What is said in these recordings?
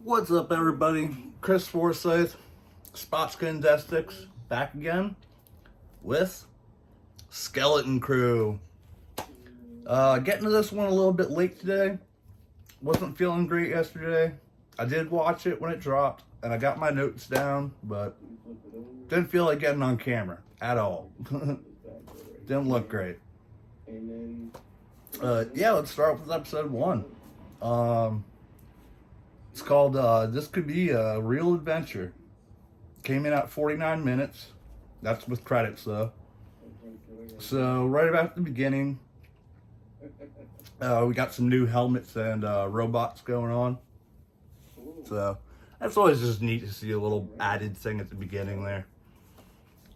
What's up, everybody? Chris Forsyth, Spotskin Destics, back again with Skeleton Crew. Getting to this one a little bit late today. Wasn't feeling great yesterday. I did watch it when it dropped, and I got my notes down, but didn't feel like getting on camera at all. Didn't look great. Yeah, let's start with episode 1. It's called This Could Be a Real Adventure. Came in at 49 minutes. That's with credits, though. So, right about the beginning, we got some new helmets and robots going on. So, that's always just neat to see a little added thing at the beginning there.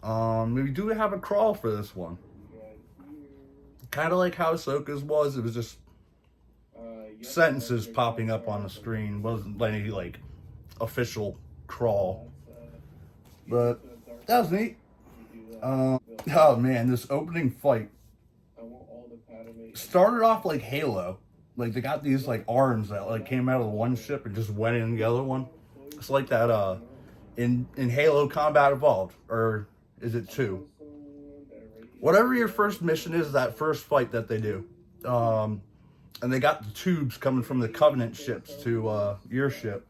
We do have a crawl for this one. Kind of like how Ahsoka's was. It was just sentences popping up on the screen. Wasn't any like official crawl, but that was neat. Oh man, this opening fight started off like Halo. Like they got these like arms that like came out of the one ship and just went in the other one. It's like that in Halo Combat Evolved, or is it 2? Whatever your first mission is, that first fight that they do. And they got the tubes coming from the Covenant ships to your ship.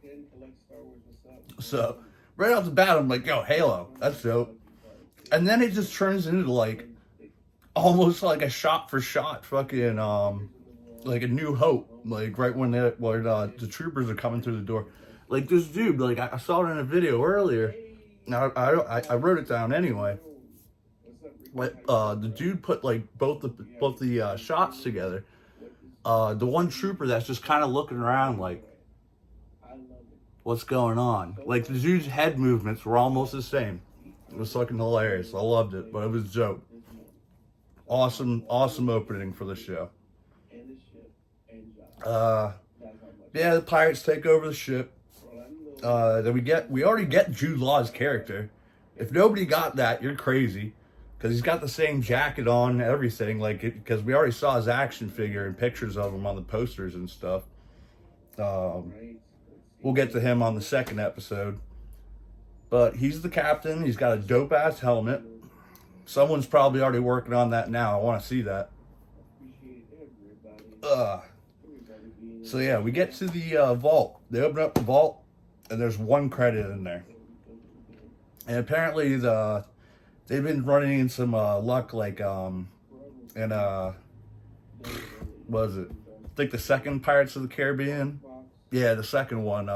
So, right off the bat, I'm like, yo, Halo, that's dope. And then it just turns into like, almost like a shot-for-shot fucking, like a New Hope. Like, right when the troopers are coming through the door. Like, this dude, like, I saw it in a video earlier. Now, I wrote it down anyway. But, the dude put, like, both the shots together. The one trooper that's just kind of looking around like, what's going on? Like, the dude's head movements were almost the same. It was fucking hilarious. I loved it, but it was dope. Awesome opening for the show. Yeah, the pirates take over the ship. Then we already get Jude Law's character. If nobody got that, you're crazy. Because he's got the same jacket on and everything, like, because we already saw his action figure and pictures of him on the posters and stuff. We'll get to him on the second episode. But he's the captain. He's got a dope-ass helmet. Someone's probably already working on that now. I want to see that. So yeah, we get to the vault. They open up the vault, and there's one credit in there. And apparently they've been running in some luck, like, what is it? I think the second Pirates of the Caribbean. Yeah, the second one.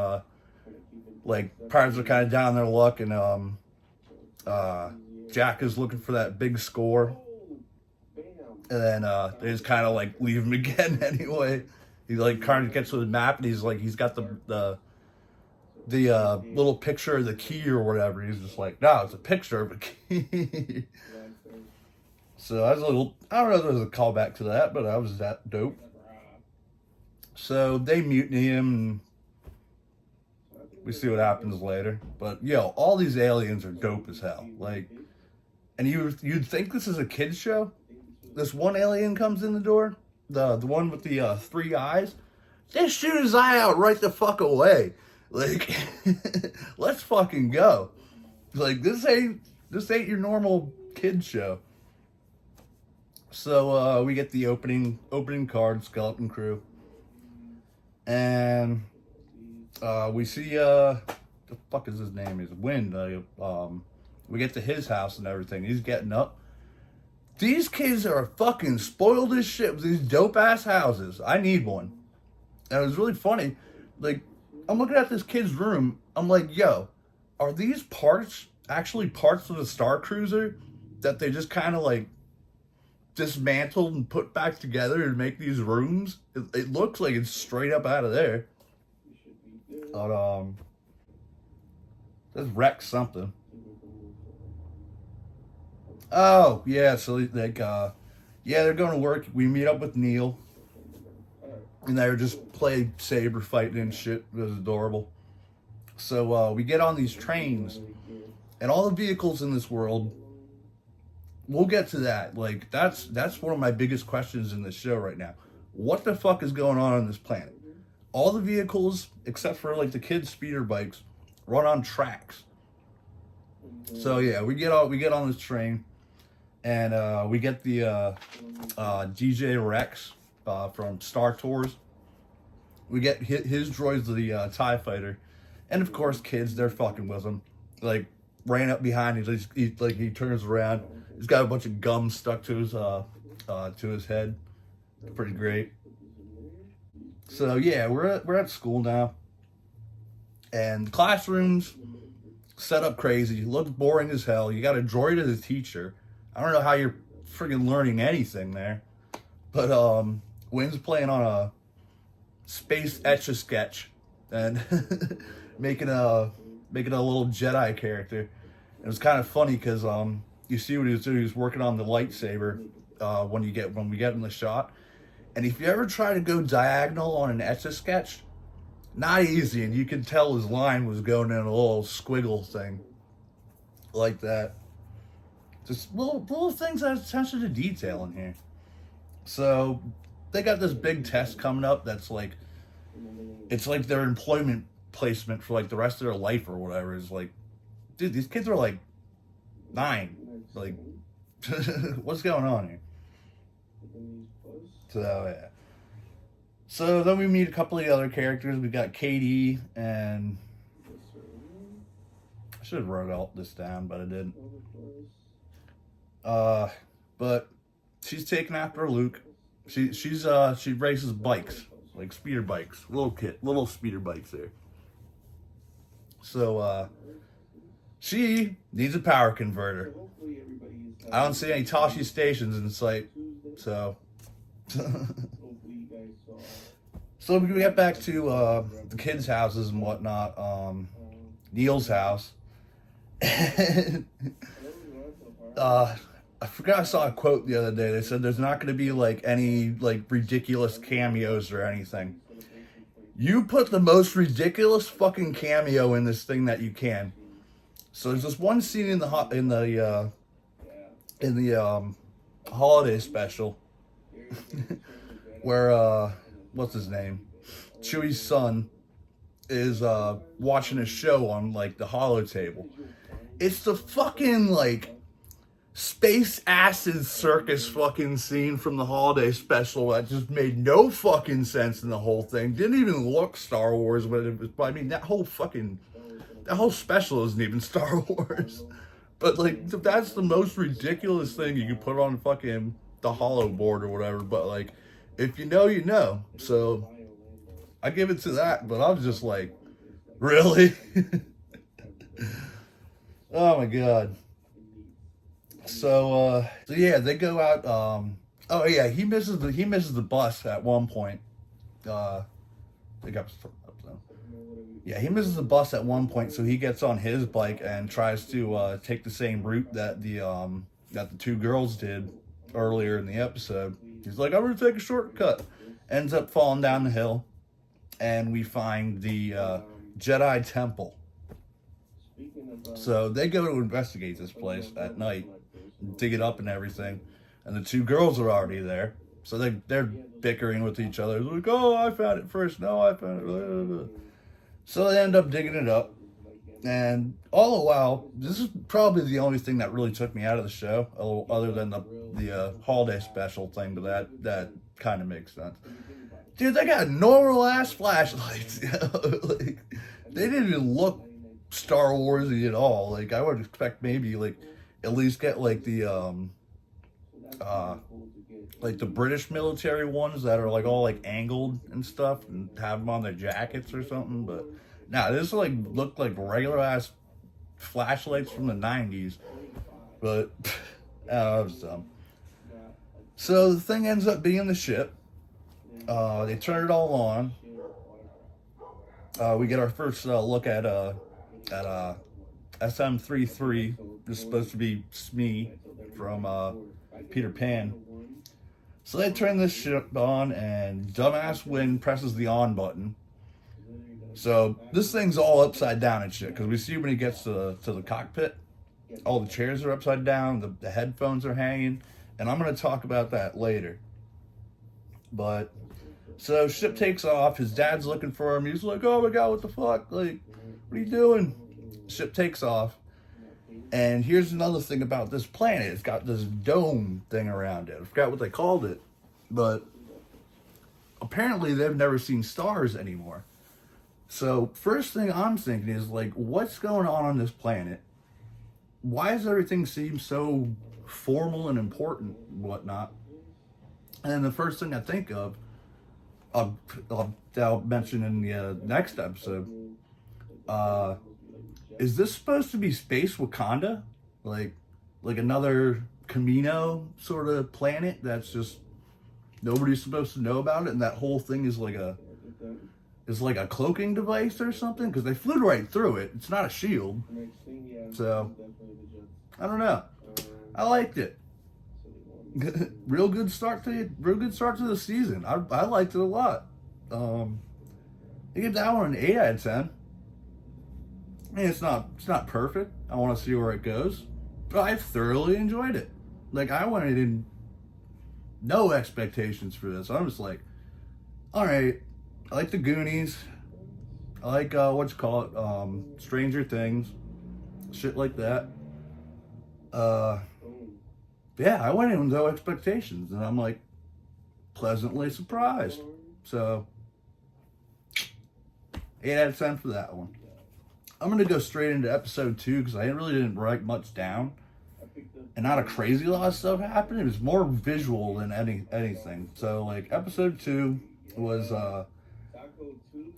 Like, pirates are kind of down their luck, and Jack is looking for that big score. And then they just kind of, like, leave him again anyway. He, like, kind of gets to the map, and he's got the little picture of the key or whatever. He's just like, no, it's a picture of a key. So that's a little, I don't know if there's a callback to that, but that was that dope. So they mutiny him, and we see what happens later. But yo, all these aliens are dope as hell. Like, and you'd think this is a kid's show. This one alien comes in the door, the one with the 3 eyes. They shoot his eye out right the fuck away. Like, let's fucking go. Like, this ain't your normal kids show. So we get the opening card, Skeleton Crew, and we see the fuck is his name? Is Wind. We get to his house and everything. He's getting up. These kids are fucking spoiled as shit with these dope ass houses. I need one. And it was really funny. Like, I'm looking at this kid's room. I'm like, yo, are these parts actually parts of the Star Cruiser that they just kind of like dismantled and put back together to make these rooms? It looks like it's straight up out of there. But let's wreck something. Oh yeah, so like yeah, they're going to work. We meet up with Neel. And they were just play saber fighting and shit. It was adorable. So we get on these trains, and all the vehicles in this world. We'll get to that. Like, that's one of my biggest questions in this show right now. What the fuck is going on this planet? all the vehicles except for like the kids' speeder bikes run on tracks. So yeah, we get on this train, and we get the DJ Rex from Star Tours. We get his droids, the TIE Fighter, and of course, kids, they're fucking with him. Like, ran up behind him, he turns around. He's got a bunch of gum stuck to his head. Pretty great. So yeah, we're at school now, and the classrooms set up crazy. Looks boring as hell. You got a droid as a teacher. I don't know how you're friggin' learning anything there, but Wynn's playing on a space Etch-a-Sketch and making a little Jedi character. It was kind of funny because you see what he was doing. He was working on the lightsaber when we get in the shot. And if you ever try to go diagonal on an Etch-a-Sketch, not easy, and you can tell his line was going in a little squiggle thing like that. Just little things that have attention to detail in here. So they got this big test coming up that's like, it's like their employment placement for like the rest of their life or whatever. Is like, dude, these kids are like 9. Like, what's going on here? So yeah. So then we meet a couple of the other characters. We got Katie, and I should have wrote all this down, but I didn't. But she's taken after Luke. She races bikes, like speeder bikes, little speeder bikes there. So she needs a power converter. I don't see any Tashi stations in sight, so. So we get back to the kids' houses and whatnot. Neel's house. I forgot I saw a quote the other day. They said there's not going to be like any like ridiculous cameos or anything. You put the most ridiculous fucking cameo in this thing that you can. So there's this one scene in the holiday special where what's his name? Chewie's son is watching a show on like the holo table. It's the fucking like space acid circus fucking scene from the holiday special that just made no fucking sense in the whole thing. Didn't even look Star Wars, but it was, I mean, that whole special isn't even Star Wars. But like, that's the most ridiculous thing you could put on fucking the holo board or whatever. But like, if you know, you know. So I give it to that, but I was just like, really? Oh my god. So yeah, they go out. Oh yeah, he misses the bus at one point. They got yeah, he misses the bus at one point, so he gets on his bike and tries to take the same route that the 2 girls did earlier in the episode. He's like, I'm gonna take a shortcut. Ends up falling down the hill, and we find the Jedi Temple. So they go to investigate this place at night, dig it up and everything, and the 2 girls are already there. So they're bickering with each other. They're like, oh, I found it first. No, I found it. Blah, blah, blah. So they end up digging it up. And all the while, this is probably the only thing that really took me out of the show, other than the holiday special thing, but that kind of makes sense. Dude, they got normal ass flashlights. You know? Like, they didn't even look Star Warsy at all. Like, I would expect maybe like at least get like the British military ones that are like all like angled and stuff, and have them on their jackets or something. But nah, this like looked like regular ass flashlights from the 90s. But that was dumb. So the thing ends up being the ship. They turn it all on. We get our first look at SM-33. This is supposed to be Smee from Peter Pan. So they turn this ship on, and dumbass Wynn presses the on button. So this thing's all upside down and shit, because we see when he gets to the cockpit, all the chairs are upside down, the headphones are hanging, and I'm going to talk about that later. But So ship takes off. His dad's looking for him. He's like, "Oh my god, what the fuck? Like, what are you doing?" Ship takes off. And here's another thing about this planet. It's got this dome thing around it. I forgot what they called it. But apparently they've never seen stars anymore. So first thing I'm thinking is, like, what's going on this planet? Why does everything seem so formal and important and whatnot? And then the first thing I think of, I'll mention in the next episode, is this supposed to be space Wakanda? Like another Camino sort of planet that's just nobody's supposed to know about it, and that whole thing is like a cloaking device or something? Because they flew right through it. It's not a shield. So I don't know. I liked it. Real good start to the season. I liked it a lot. I give that one an 8 out of 10. I mean, it's not perfect. I want to see where it goes, but I thoroughly enjoyed it. Like, I went in no expectations for this. I'm just like, all right. I like the Goonies. I like Stranger Things, shit like that. Yeah, I went in with no expectations, and I'm like pleasantly surprised. So 8 out of 10 for that one. I'm gonna go straight into episode 2 because I really didn't write much down, and not a crazy lot of stuff happened. It was more visual than anything. So like episode 2 was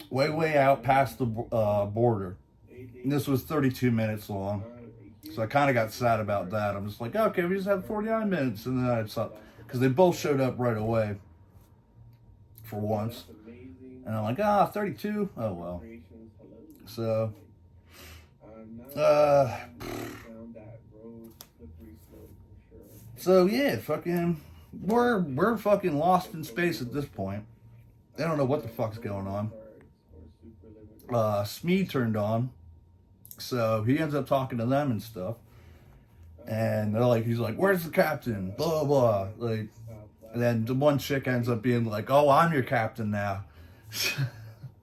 way out past the border. And this was 32 minutes long. So I kind of got sad about that. I'm just like, okay, we just have 49 minutes. And then I saw, because they both showed up right away for once. And I'm like, 32? Oh, well. So yeah, fucking, we're fucking lost in space at this point. They don't know what the fuck's going on. Smee turned on. So he ends up talking to them and stuff. And they're like, he's like, where's the captain? Blah, blah. Like, and then the one chick ends up being like, oh, I'm your captain now.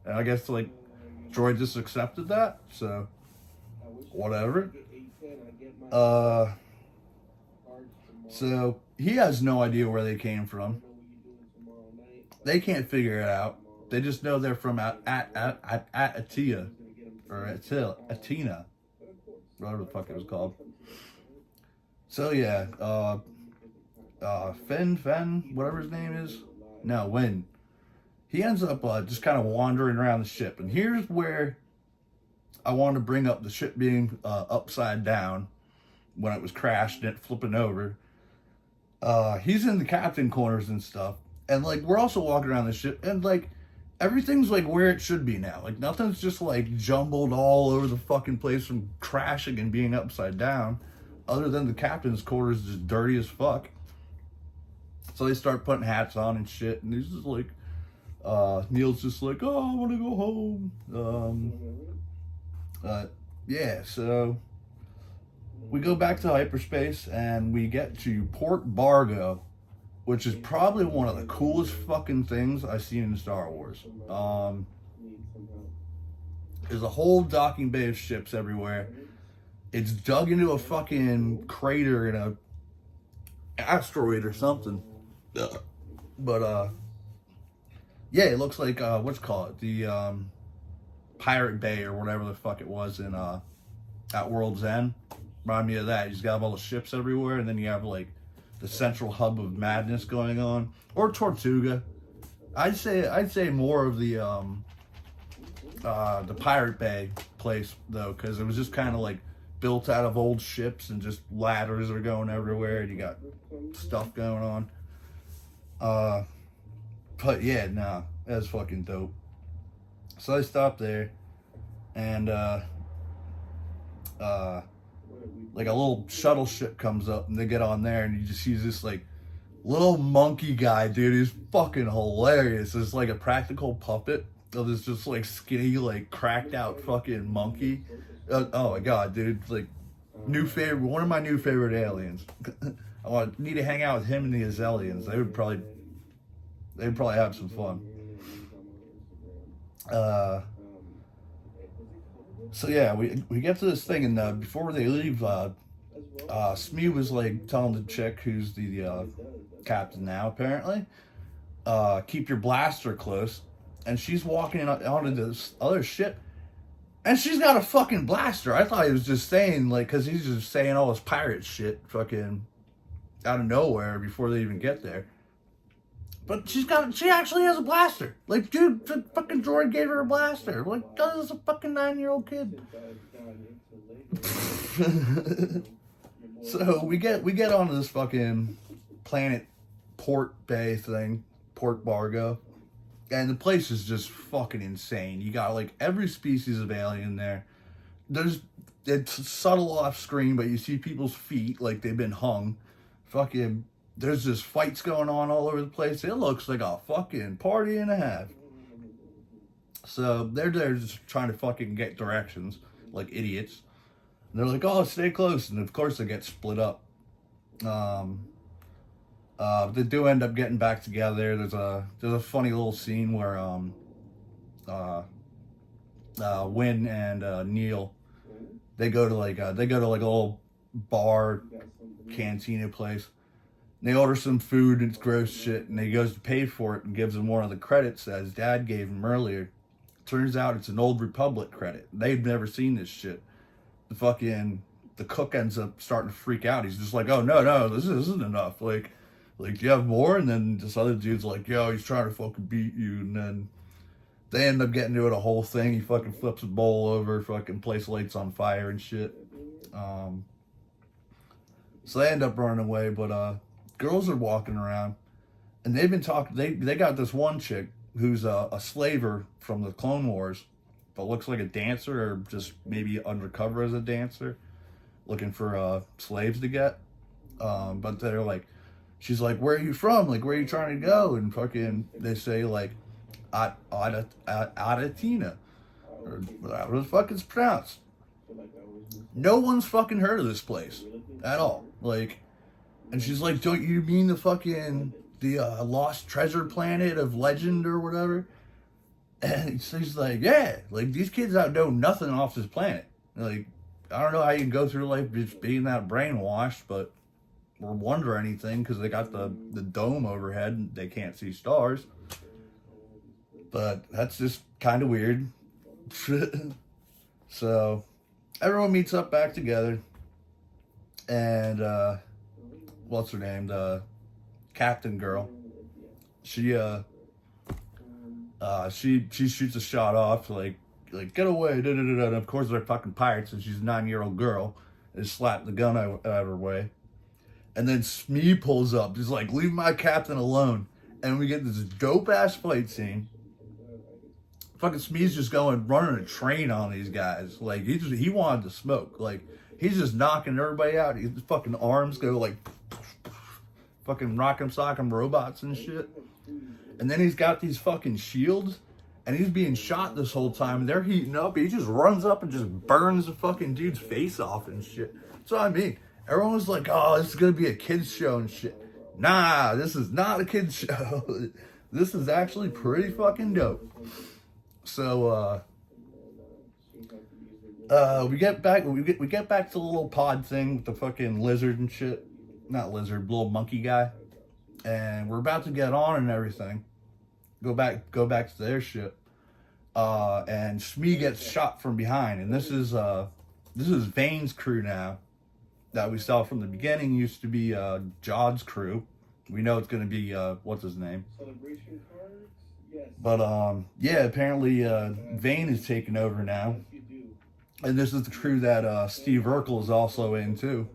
And I guess, like, Droid just accepted that. So, whatever. So, he has no idea where they came from. They can't figure it out. They just know they're from Atia. Or Atina, whatever the fuck it was called. So yeah, Fen, whatever his name is. No, Win. He ends up just kind of wandering around the ship, and here's where I want to bring up the ship being upside down when it was crashed and it flipping over. He's in the captain quarters and stuff, and like we're also walking around the ship, and like, everything's like where it should be now. Like nothing's just like jumbled all over the fucking place from crashing and being upside down. Other than the captain's quarters just dirty as fuck. So they start putting hats on and shit. And he's just like, Neel's just like, oh, I want to go home. Yeah, so we go back to hyperspace and we get to Port Bargo, which is probably one of the coolest fucking things I've seen in Star Wars. There's a whole docking bay of ships everywhere. It's dug into a fucking crater in a asteroid or something. But, yeah, it looks like, what's it called? The, Pirate Bay or whatever the fuck it was in, at World's End. Remind me of that. You just got all the ships everywhere, and then you have, like, the central hub of madness going on, or Tortuga. I'd say more of the Pirate Bay place though, because it was just kind of like built out of old ships and just ladders are going everywhere, and you got stuff going on. But yeah, nah, that's fucking dope. So I stopped there, and like a little shuttle ship comes up and they get on there, and you just see this like little monkey guy, dude. He's fucking hilarious. It's like a practical puppet of this just like skinny, like cracked out fucking monkey. Oh my god, dude. Like one of my new favorite aliens. I need to hang out with him and the Azelians. They'd probably have some fun. Uh, so yeah, we get to this thing, and before they leave, Smee was like telling the chick who's the captain now, apparently, keep your blaster close. And she's walking onto this other ship, and she's got a fucking blaster. I thought he was just saying, like, because he's just saying all this pirate shit fucking out of nowhere before they even get there. But she actually has a blaster. Like, dude, the fucking droid gave her a blaster. Like, that is a fucking 9-year-old kid. So we get onto this fucking planet Port Bay thing, Port Bargo. And the place is just fucking insane. You got like every species of alien there. It's subtle off screen, but you see people's feet like they've been hung. Fucking, there's just fights going on all over the place. It looks like a fucking party and a half. So they're there just trying to fucking get directions like idiots. And they're like, oh, stay close. And of course they get split up. They do end up getting back together. There's a funny little scene where Win and Neel they go to like a little bar cantina place. And they order some food and it's gross shit, and he goes to pay for it and gives him one of the credits that his dad gave him earlier. Turns out it's an Old Republic credit. They've never seen this shit. The cook ends up starting to freak out. He's just like, oh no, this isn't enough. Like, do you have more? And then this other dude's like, yo, he's trying to fucking beat you. And then they end up getting into it a whole thing. He fucking flips a bowl over, fucking place lights on fire and shit. So they end up running away, but girls are walking around, and they've been talking. They got this one chick who's a slaver from the Clone Wars, but looks like a dancer, or just maybe undercover as a dancer, looking for slaves to get. But they're like, she's like, where are you from? Like, where are you trying to go? And fucking, they say like, Adatina, or whatever the fuck it's pronounced. No one's fucking heard of this place at all. Like, and she's like, don't you mean the lost treasure planet of legend or whatever? And she's like, yeah, like these kids out know nothing off this planet. Like, I don't know how you can go through life just being that brainwashed, but or wonder anything because they got the dome overhead and they can't see stars. But that's just kind of weird. So everyone meets up back together, and what's her name? The captain girl. She shoots a shot off like get away, and of course they're fucking pirates, and she's a 9-year-old girl, and slapped the gun out of her way. And then Smee pulls up, just like, leave my captain alone. And we get this dope ass fight scene. Fucking Smee's just running a train on these guys. Like, he wanted to smoke. Like, he's just knocking everybody out. His fucking arms go like fucking rock'em sock'em robots and shit. And then he's got these fucking shields, and he's being shot this whole time, and they're heating up. He just runs up and just burns the fucking dude's face off and shit. That's what I mean. Everyone was like, oh, this is going to be a kid's show and shit. Nah, this is not a kid's show. This is actually pretty fucking dope. So, we get back to the little pod thing with the fucking lizard and shit. Not lizard, little monkey guy. And we're about to get on and everything. Go back to their ship. And Smee gets shot from behind. And this is Vane's crew now. That we saw from the beginning used to be Jod's crew. We know it's going to be what's his name. Celebration cards? Yes. But yeah, apparently Vane is taking over now, and this is the crew that Steve Urkel is also in too.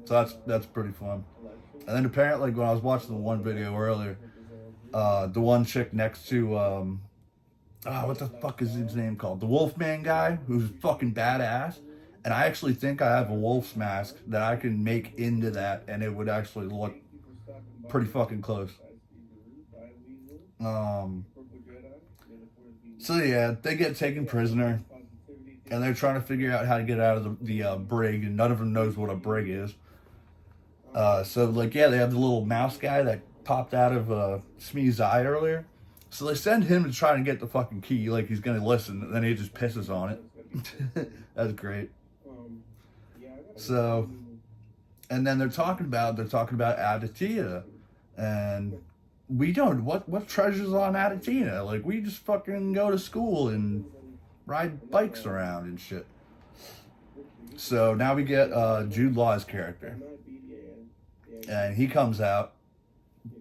So that's pretty fun. And then apparently, when I was watching the one video earlier, the one chick next to what the fuck is his name called? The Wolfman guy, who's fucking badass. And I actually think I have a wolf's mask that I can make into that, and it would actually look pretty fucking close. So yeah, they get taken prisoner, and they're trying to figure out how to get out of the brig, and none of them knows what a brig is. So like, yeah, they have the little mouse guy that popped out of Smee's eye earlier. So they send him to try and get the fucking key, like he's gonna listen, and then he just pisses on it. That's great. So, and then they're talking about Adatia, and we don't, what treasures on Adatina? Like, we just fucking go to school and ride bikes around and shit. So now we get Jude Law's character, and he comes out,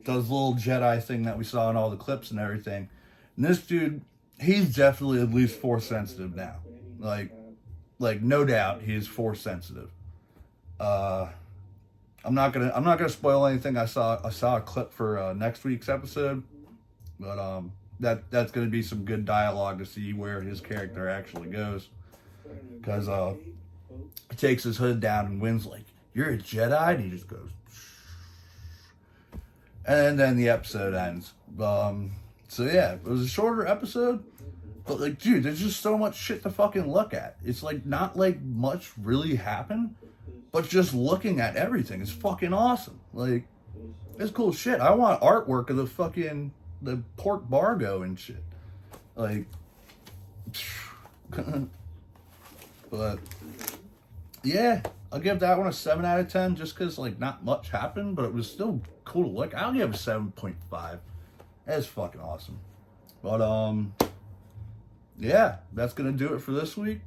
does the little Jedi thing that we saw in all the clips and everything. And this dude, he's definitely at least Force sensitive now. Like no doubt, he is Force sensitive. I'm not gonna spoil anything. I saw a clip for next week's episode, but that's gonna be some good dialogue to see where his character actually goes, because he takes his hood down and Wynn's like, "You're a Jedi," and he just goes, and then the episode ends. So yeah, it was a shorter episode, but like, dude, there's just so much shit to fucking look at. It's like not like much really happened, but just looking at everything is fucking awesome. Like, it's cool shit. I want artwork of the Port Bargo and shit. Like, but yeah, I'll give that one a 7 out of 10 just because, like, not much happened, but it was still cool to look. I'll give it a 7.5. That's fucking awesome. But, yeah, that's going to do it for this week.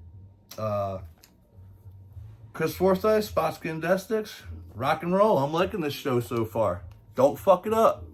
Chris Forsyth, Spot Skin Destics, rock and roll. I'm liking this show so far. Don't fuck it up.